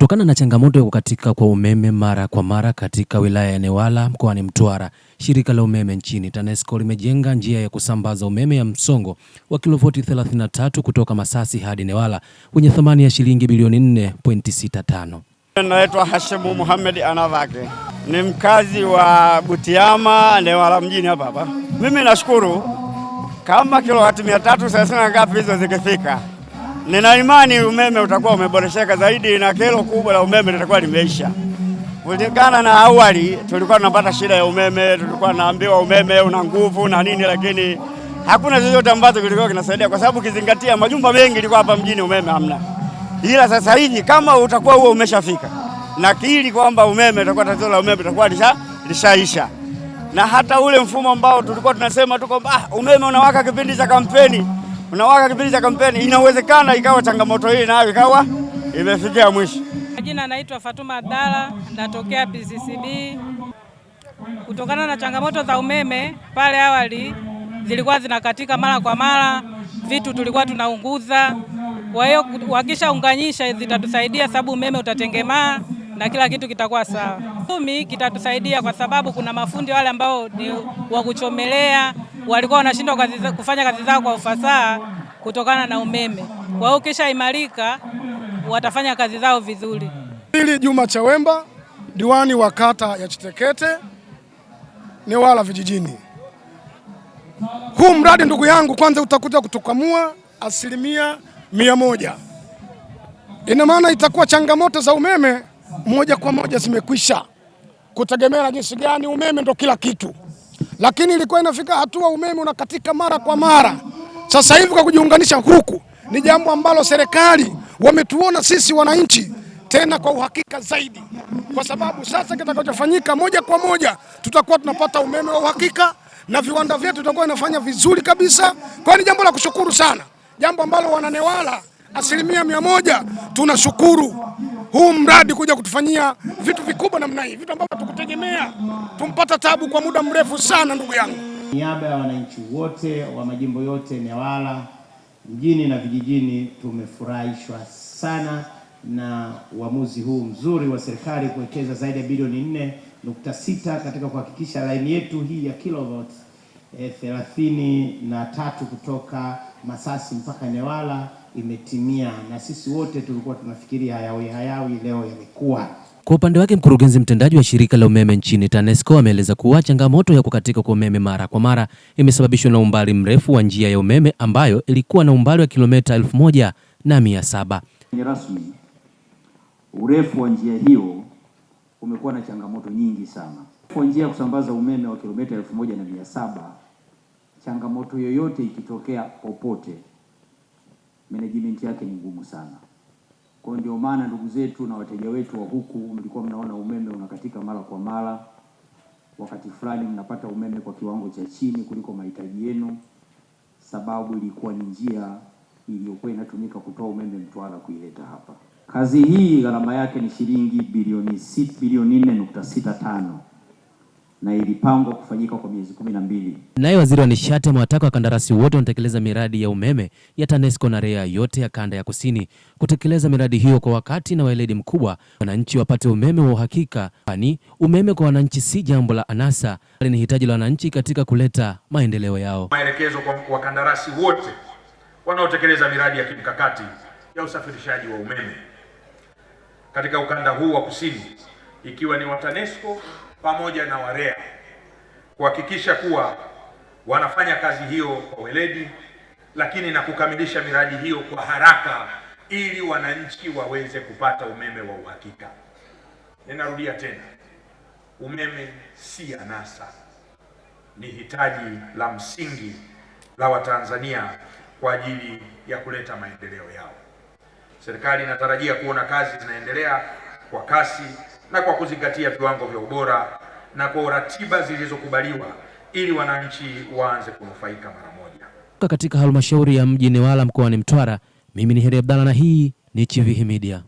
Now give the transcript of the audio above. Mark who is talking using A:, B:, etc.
A: Kutokana na changamoto ya kukatika kwa umeme mara kwa mara katika wilaya ya Newala mkoani Mtwara, shirika la umeme nchini TANESCO limejenga njia ya kusambaza umeme ya msongo wa kilovoti 33 kutoka Masasi hadi Newala wenye thamani ya shilingi bilioni 4.65.
B: Naitwa Hashimu Muhammad Anavake, ni mkazi wa Butiama Newala mjini hapa. Mimi nashukuru kama kilovati 330 ngapi hizo zikifika, nina imani umeme utakuwa umeboresheka zaidi na kero kubwa la umeme litakuwa limeisha. Kulingana na awali tulikuwa tunapata shida ya umeme, tulikuwa tunaambiwa umeme una nguvu na nini, lakini hakuna chochote ambacho kilikuwa kinasaidia, kwa sababu kizingatia majumba mengi ilikuwa hapa mjini umeme hamna. Ila sasa hivi kama utakuwa huo umeshafika na kili kwamba umeme utakuwa, tatizo la umeme utakuwa lishaisha. Na hata ule mfumo ambao tulikuwa tunasema tu kwamba umeme unawaka kipindi cha kampeni, inawezekana ikawa changamoto hii nayo ikawa imefikia mwisho.
C: Jina naitwa Fatuma Abdalla, natokea PCCB. Kutokana na changamoto za umeme pale awali zilikuwa zinakatika mara kwa mara, vitu tulikuwa tunaunguza. Kwa hiyo wakishaunganisha zitatusaidia, sababu umeme utatengemaa na kila kitu kitakuwa sawa. Kitatusaidia kwa sababu kuna mafundi wale ambao ni wa kuchomelea walikuwa wanashindwa kufanya kazi zao kwa ufasaha kutokana na umeme. Kwa hiyo kisha imarika watafanya kazi zao vizuri.
D: Hili Juma Chawemba, diwani wa kata ya Chitekete, Newala vijijini. Huu mradi ndugu yangu, kwanza utakuja kutukamua 100%. Ina maana itakuwa changamoto za umeme moja kwa moja zimekwisha, kutegemea na jinsi gani umeme ndo kila kitu. Lakini ilikuwa inafika hatua umeme unakatika mara kwa mara. Sasa hivi kwa kujiunganisha huku ni jambo ambalo serikali wametuona sisi wananchi tena kwa uhakika zaidi, kwa sababu sasa kitakachofanyika moja kwa moja tutakuwa tunapata umeme wa uhakika na viwanda vyetu tutakuwa inafanya vizuri kabisa. Kwa ni jambo la kushukuru sana, jambo ambalo wananewala 100% tunashukuru huu mradi kuja kutufanyia vitu vikubwa namna hii, vitu ambavyo tukutegemea tumpata tabu kwa muda mrefu sana. Ndugu yangu,
E: niaba ya wananchi wote wa majimbo yote Newala mjini na vijijini, tumefurahishwa sana na uamuzi huu mzuri wa serikali kuwekeza zaidi ya bilioni 4.6 katika kuhakikisha laini yetu hii ya kilovoti 33 kutoka Masasi mpaka Newala imetimia, na sisi wote tulikuwa tunafikiria hayawi leo yamekuwa.
A: Kwa upande wake, mkurugenzi mtendaji wa shirika la umeme nchini TANESCO ameeleza kuwa changamoto ya kukatika kwa umeme mara kwa mara imesababishwa na umbali mrefu wa njia ya umeme ambayo ilikuwa na umbali wa kilomita 1700.
F: Ni rasmi, urefu wa njia hiyo umekuwa na changamoto nyingi sana. Kwa njia ya kusambaza umeme wa kilomita 1700, changamoto yoyote ikitokea popote, management yake ni ngumu sana. Kwa ndio maana ndugu zetu na wateja wetu wa huku mlikuwa mnaona umeme unakatika mara kwa mara. Wakati fulani mnapata umeme kwa kiwango cha chini kuliko mahitaji yenu, sababu ilikuwa ni njia iliyokuwa inatumika kutoa umeme Mtwara kuileta hapa. Kazi hii gharama yake ni shilingi bilioni 4.65 na ilipangwa kufanyika kwa miezi 12.
A: Naye waziri wa nishati amewataka wakandarasi wote wanatekeleza miradi ya umeme ya TANESCO na REA yote ya kanda ya kusini kutekeleza miradi hiyo kwa wakati na weledi mkubwa, wananchi wapate umeme wa uhakika, kwani umeme kwa wananchi si jambo la anasa, bali ni hitaji la wananchi katika kuleta maendeleo yao.
G: Maelekezo kwa wakandarasi wote wanaotekeleza miradi ya kimkakati ya usafirishaji wa umeme katika ukanda huu wa kusini, ikiwa ni wa TANESCO pamoja na REA, kuhakikisha kuwa wanafanya kazi hiyo kwa weledi, lakini na kukamilisha miradi hiyo kwa haraka ili wananchi waweze kupata umeme wa uhakika. Ninarudia tena, umeme si anasa, ni hitaji la msingi la Watanzania kwa ajili ya kuleta maendeleo yao. Serikali inatarajia kuona kazi zinaendelea kwa kasi na kwa kuzingatia viwango vya ubora na kwa ratiba zilizokubaliwa ili wananchi waanze kunufaika mara moja.
A: Katika halmashauri ya mji Newala mkoani Mtwara, mimi ni Heri Abdalla na hii ni Chivihi Media.